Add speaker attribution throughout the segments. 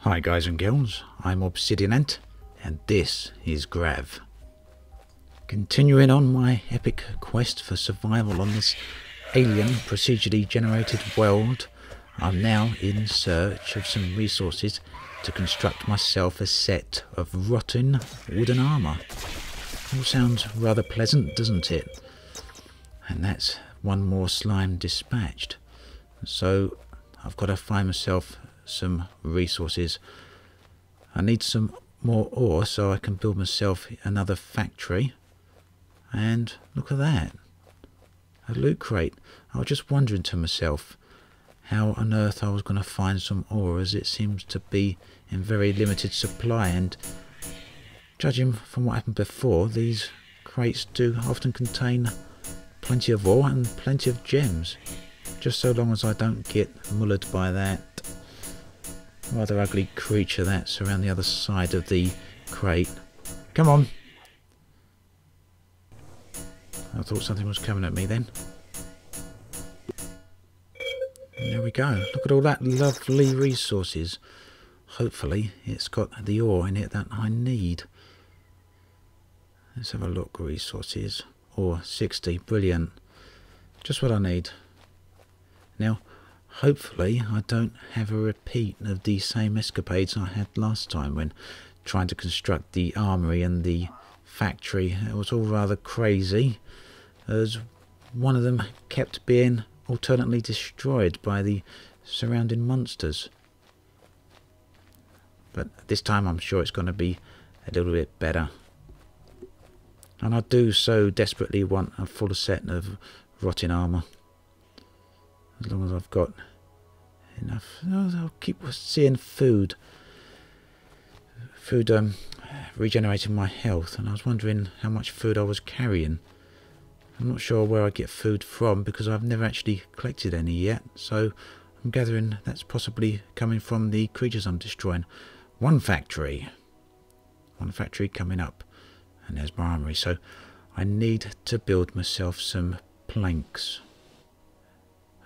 Speaker 1: Hi guys and girls, I'm Obsidian Ant, and this is Grav. Continuing on my epic quest for survival on this alien procedurally generated world, I'm now in search of some resources to construct myself a set of rotten wooden armour. All sounds rather pleasant, doesn't it? And that's one more slime dispatched. So I've got to find myself some resources. I need some more ore so I can build myself another factory. And look at that, a loot crate. I was just wondering to myself how on earth I was going to find some ore, as it seems to be in very limited supply, and judging from what happened before, these crates do often contain plenty of ore and plenty of gems, just so long as I don't get mullered by that rather ugly creature that's around the other side of the crate. Come on! I thought something was coming at me then. And there we go. Look at all that lovely resources. Hopefully it's got the ore in it that I need. Let's have a look. Resources. Ore 60. Brilliant. Just what I need. Now, hopefully I don't have a repeat of the same escapades I had last time when trying to construct the armory and the factory. It was all rather crazy, as one of them kept being alternately destroyed by the surrounding monsters. But this time I'm sure it's going to be a little bit better. And I do so desperately want a full set of rotting armour. As long as I've got enough. I'll keep seeing food regenerating my health, and I was wondering how much food I was carrying. I'm not sure where I get food from because I've never actually collected any yet, so I'm gathering that's possibly coming from the creatures I'm destroying. One factory coming up, and there's my armory. So I need to build myself some planks.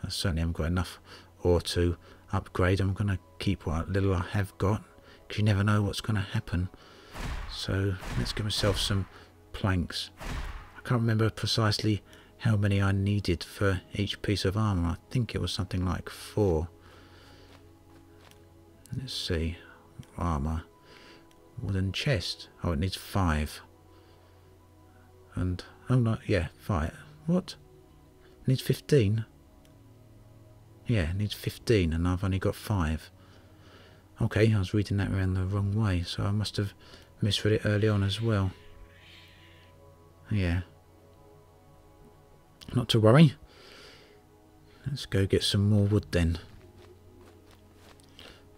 Speaker 1: I certainly haven't got enough ore to upgrade. I'm going to keep what little I have got, because you never know what's going to happen. So let's get myself some planks. I can't remember precisely how many I needed for each piece of armour. I think it was something like 4. Let's see. Armour. Wooden chest. Oh, it needs 5. And, oh no, yeah, 5. What? It needs 15? Yeah, it needs 15 and I've only got 5. Okay, I was reading that around the wrong way, so I must have misread it early on as well. Yeah. Not to worry. Let's go get some more wood then.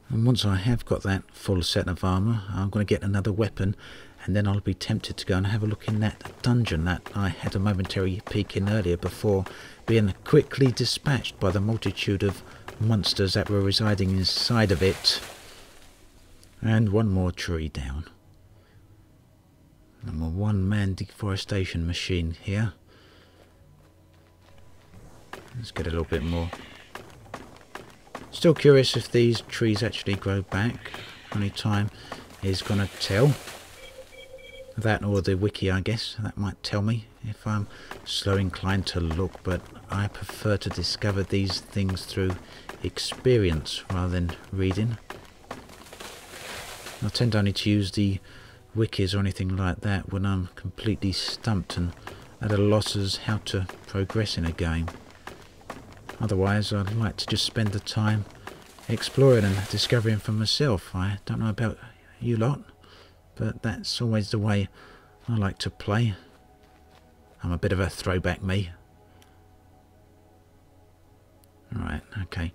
Speaker 1: And once I have got that full set of armour, I'm going to get another weapon, and then I'll be tempted to go and have a look in that dungeon that I had a momentary peek in earlier before being quickly dispatched by the multitude of monsters that were residing inside of it. And one more tree down. I'm a one-man deforestation machine here. Let's get a little bit more. Still curious if these trees actually grow back. Only time is going to tell. That or the wiki, I guess. That might tell me if I'm so inclined to look, but I prefer to discover these things through experience rather than reading. I tend only to use the wikis or anything like that when I'm completely stumped and at a loss as how to progress in a game. Otherwise, I'd like to just spend the time exploring and discovering for myself. I don't know about you lot, but that's always the way I like to play. I'm a bit of a throwback, me. Alright, okay.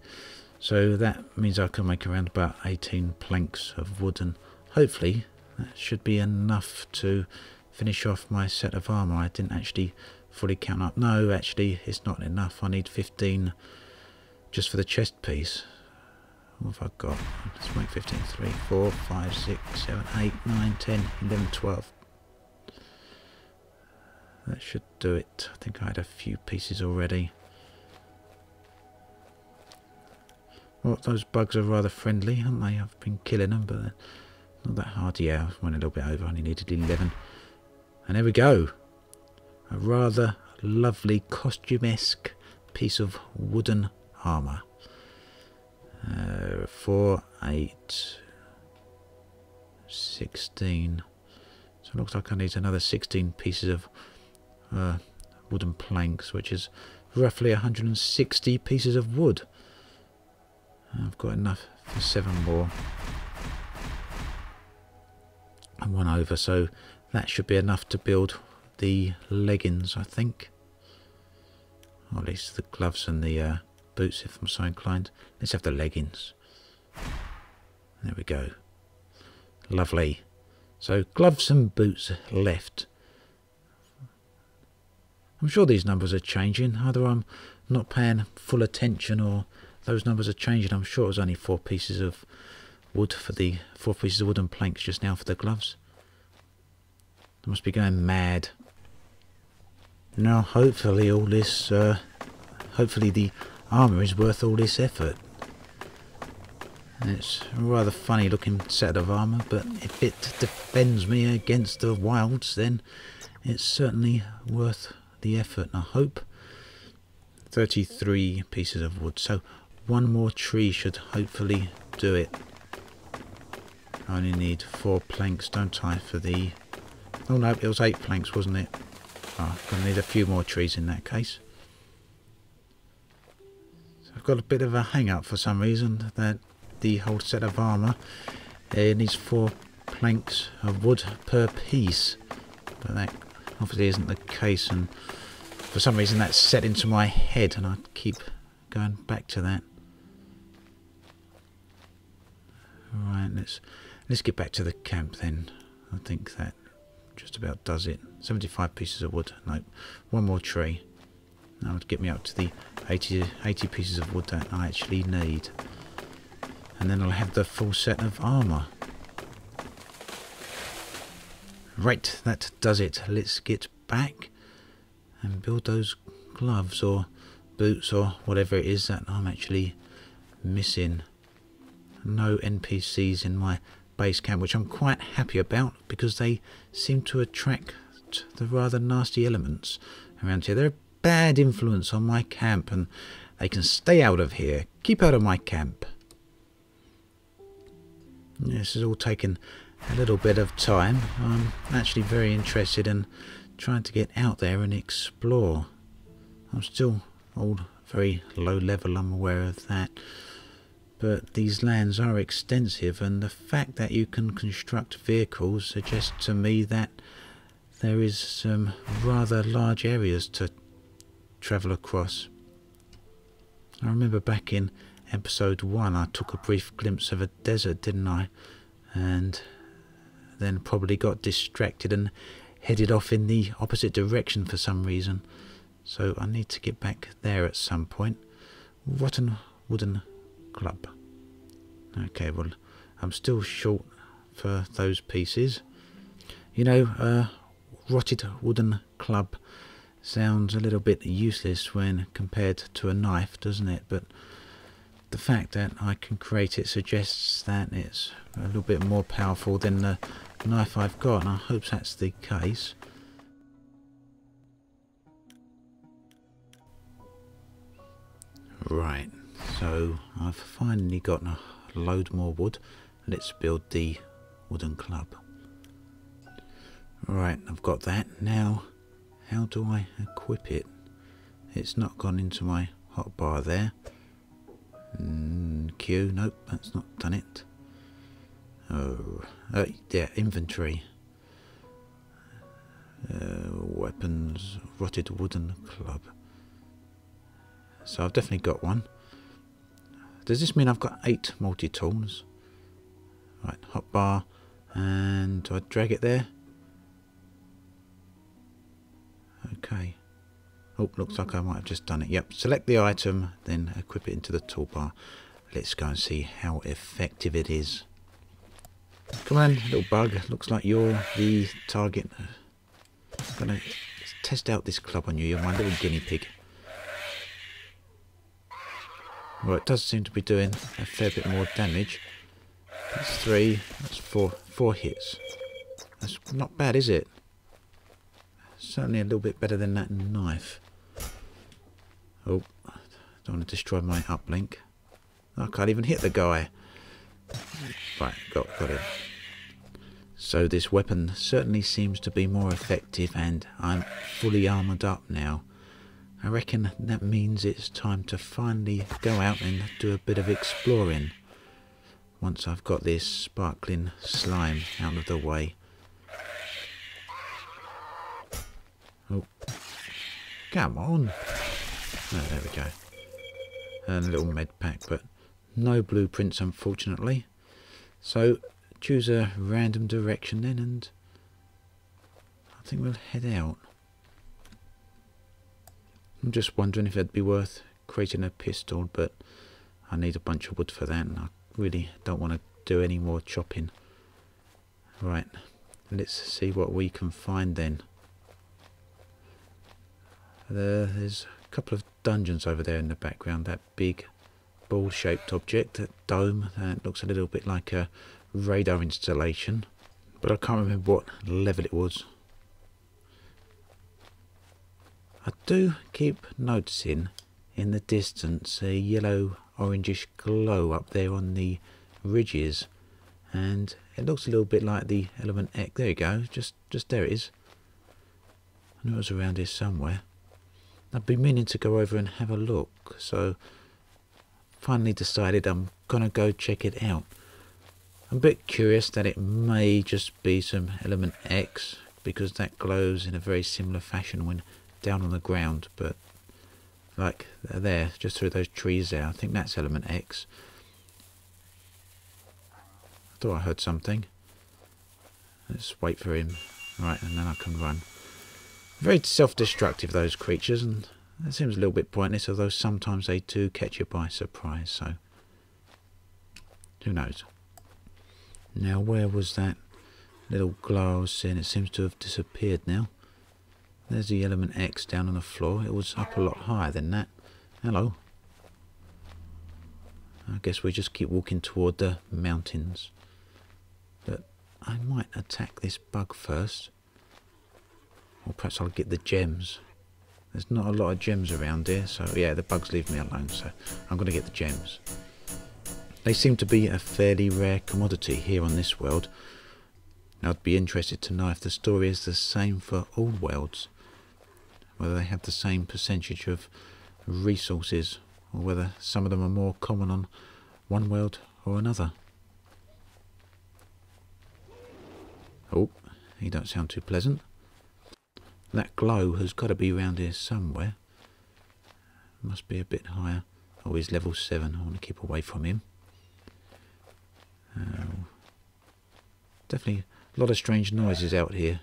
Speaker 1: So that means I can make around about 18 planks of wood, and hopefully that should be enough to finish off my set of armour. I didn't actually fully count up. No, actually it's not enough. I need 15 just for the chest piece. What have I got? Let's make 15. 3, 4, 5, 6, 7, 8, 9, 10, 11, 12. That should do it. I think I had a few pieces already. Well, those bugs are rather friendly, aren't they? I've been killing them, but they're not that hard. Yeah, I went a little bit over. I only needed 11. And there we go. A rather lovely costume-esque piece of wooden armour. 4, 8, 16. So it looks like I need another 16 pieces of wooden planks, which is roughly 160 pieces of wood. I've got enough for 7 more. And 1 over, so that should be enough to build the leggings, I think. Or at least the gloves and the boots, if I'm so inclined. Let's have the leggings. There we go. Lovely. So gloves and boots left. I'm sure these numbers are changing. Either I'm not paying full attention or those numbers are changing. I'm sure it was only 4 pieces of wood for the 4 pieces of wooden planks just now for the gloves. I must be going mad. Now hopefully all this, hopefully the armour is worth all this effort. It's a rather funny looking set of armour, but if it defends me against the wilds, then it's certainly worth the effort. I hope. 33 pieces of wood, so 1 more tree should hopefully do it. I only need 4 planks, don't I, for the... Oh no, it was 8 planks, wasn't it? Oh, I'm going to need a few more trees in that case. So I've got a bit of a hang-up for some reason, that the whole set of armour needs 4 planks of wood per piece. But that obviously isn't the case, and for some reason that's set into my head, and I keep going back to that. Alright, let's get back to the camp then. I think that just about does it. 75 pieces of wood. Nope. 1 more tree. That would get me up to the 80 pieces of wood that I actually need. And then I'll have the full set of armour. Right, that does it. Let's get back and build those gloves or boots or whatever it is that I'm actually missing. No NPCs in my base camp, which I'm quite happy about because they seem to attract the rather nasty elements around here. They're a bad influence on my camp and they can stay out of here. Keep out of my camp. This has all taken a little bit of time. I'm actually very interested in trying to get out there and explore. I'm still all very low level, I'm aware of that. But these lands are extensive, and the fact that you can construct vehicles suggests to me that there is some rather large areas to travel across. I remember back in episode 1 I took a brief glimpse of a desert, didn't I? And then probably got distracted and headed off in the opposite direction for some reason. So I need to get back there at some point. Rotten wooden club. Okay, well, I'm still short for those pieces. You know, rotted wooden club sounds a little bit useless when compared to a knife, doesn't it? But the fact that I can create it suggests that it's a little bit more powerful than the knife I've got, and I hope that's the case. Right, so I've finally got a load more wood. Let's build the wooden club. Right, I've got that. Now, how do I equip it? It's not gone into my hotbar there. Q, nope, that's not done it. Oh, yeah, inventory. Weapons, rotted wooden club. So I've definitely got one. Does this mean I've got 8 multi-tools? Right, hotbar, and do I drag it there? Okay. Oh, looks like I might have just done it. Yep, select the item, then equip it into the toolbar. Let's go and see how effective it is. Come on, little bug. Looks like you're the target. I'm going to test out this club on you. You're my little guinea pig. Well, it does seem to be doing a fair bit more damage. That's 3, that's 4 hits. That's not bad, is it? Certainly a little bit better than that knife. Oh, don't want to destroy my uplink. I can't even hit the guy. Right, got it. So this weapon certainly seems to be more effective, and I'm fully armoured up now. I reckon that means it's time to finally go out and do a bit of exploring. Once I've got this sparkling slime out of the way. Oh, come on. Oh, there we go. And a little med pack, but no blueprints unfortunately. So choose a random direction then, and I think we'll head out. I'm just wondering if it'd be worth creating a pistol, but I need a bunch of wood for that, and I really don't want to do any more chopping. Right, let's see what we can find then. There's a couple of dungeons over there in the background. That big ball-shaped object, that dome, that looks a little bit like a radar installation, but I can't remember what level it was. I do keep noticing in the distance a yellow orangish glow up there on the ridges, and it looks a little bit like the element X. There you go, just there it is. I knew it was around here somewhere. I've been meaning to go over and have a look, so finally decided I'm gonna go check it out. I'm a bit curious that it may just be some element X, because that glows in a very similar fashion when down on the ground, but like there, just through those trees there, I think that's element X. I thought I heard something. Let's wait for him. Right, and then I can run. Very self-destructive, those creatures, and that seems a little bit pointless, although sometimes they do catch you by surprise, so who knows. Now, where was that little glow I was seeing? It seems to have disappeared now. There's the element X down on the floor. It was up a lot higher than that. Hello. I guess we just keep walking toward the mountains. But I might attack this bug first. Or perhaps I'll get the gems. There's not a lot of gems around here, so yeah, the bugs leave me alone, so I'm going to get the gems. They seem to be a fairly rare commodity here on this world. Now, I'd be interested to know if the story is the same for all worlds, whether they have the same percentage of resources, or whether some of them are more common on one world or another. Oh, he don't sound too pleasant. That glow has got to be around here somewhere. Must be a bit higher. Oh, he's level 7. I want to keep away from him. Definitely a lot of strange noises out here.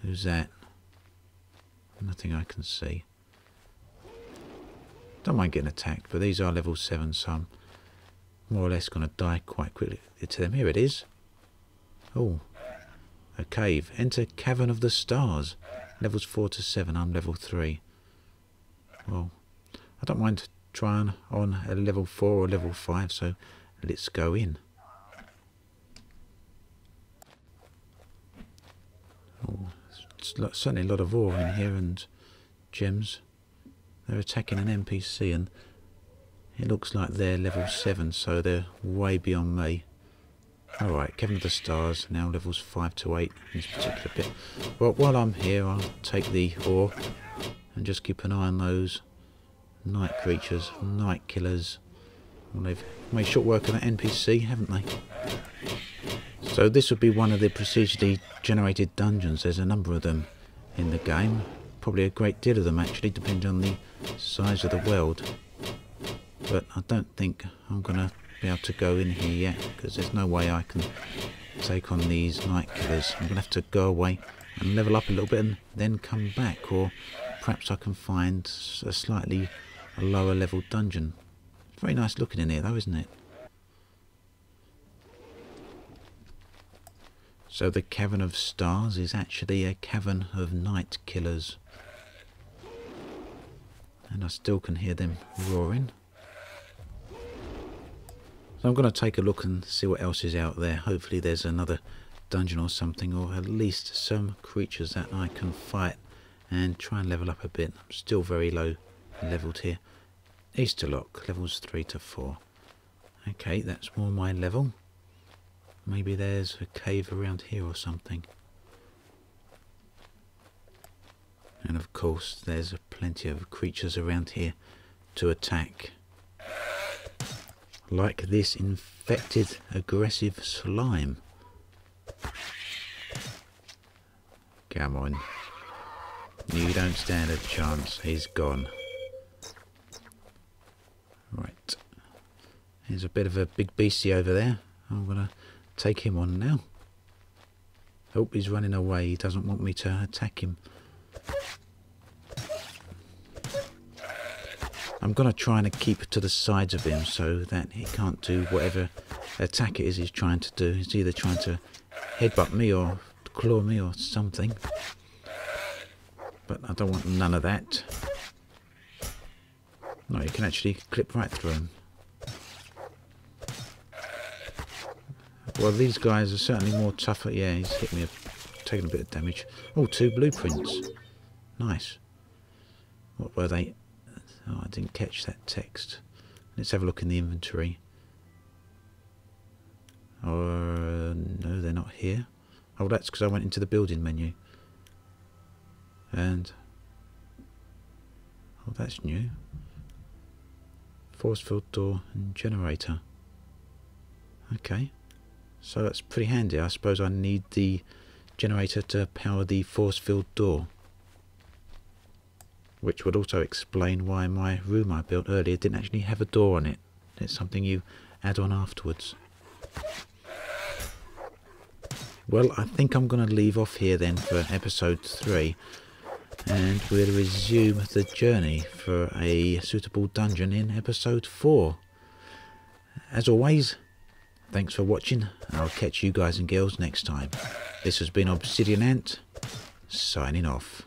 Speaker 1: Who's that? Nothing I can see. Don't mind getting attacked, but these are level 7, so I'm more or less going to die quite quickly to them. Here it is. Oh, a cave. Enter Cavern of the Stars. Levels 4 to 7. I'm level 3. Well, I don't mind trying on a level 4 or level 5, so let's go in. Oh, certainly a lot of ore in here and gems. They're attacking an NPC, and it looks like they're level 7, so they're way beyond me. Alright, Cavern of the Stars, now levels 5 to 8 in this particular bit. Well, while I'm here, I'll take the ore and just keep an eye on those night creatures, night killers. Well, they've made short work of that NPC, haven't they? So this would be one of the procedurally generated dungeons. There's a number of them in the game. Probably a great deal of them actually, depending on the size of the world. But I don't think I'm going to be able to go in here yet, because there's no way I can take on these night killers. I'm going to have to go away and level up a little bit and then come back, or perhaps I can find a slightly lower level dungeon. Very nice looking in here though, isn't it? So the Cavern of Stars is actually a cavern of night killers. And I still can hear them roaring. So I'm going to take a look and see what else is out there. Hopefully there's another dungeon or something, or at least some creatures that I can fight and try and level up a bit. I'm still very low leveled here. Easter Lock, levels 3 to 4. Okay, that's more my level. Maybe there's a cave around here or something. And of course there's plenty of creatures around here to attack. Like this infected aggressive slime. Come on. You don't stand a chance. He's gone. Right. There's a bit of a big beastie over there. I'm going to take him on now. Oh, he's running away. He doesn't want me to attack him. I'm going to try and keep to the sides of him so that he can't do whatever attack it is he's trying to do. He's either trying to headbutt me or claw me or something. But I don't want none of that. No, you can actually clip right through him. Well, these guys are certainly more tougher. Yeah, he's hit me, taken a bit of damage. Oh, 2 blueprints. Nice. What were they? Oh, I didn't catch that text. Let's have a look in the inventory. Oh, no, they're not here. Oh, that's because I went into the building menu. And... oh, that's new. Force field door and generator. Okay. So that's pretty handy. I suppose I need the generator to power the force field door. Which would also explain why my room I built earlier didn't actually have a door on it. It's something you add on afterwards. Well, I think I'm going to leave off here then for episode 3. And we'll resume the journey for a suitable dungeon in episode 4. As always, thanks for watching. I'll catch you guys and girls next time. This has been Obsidian Ant, signing off.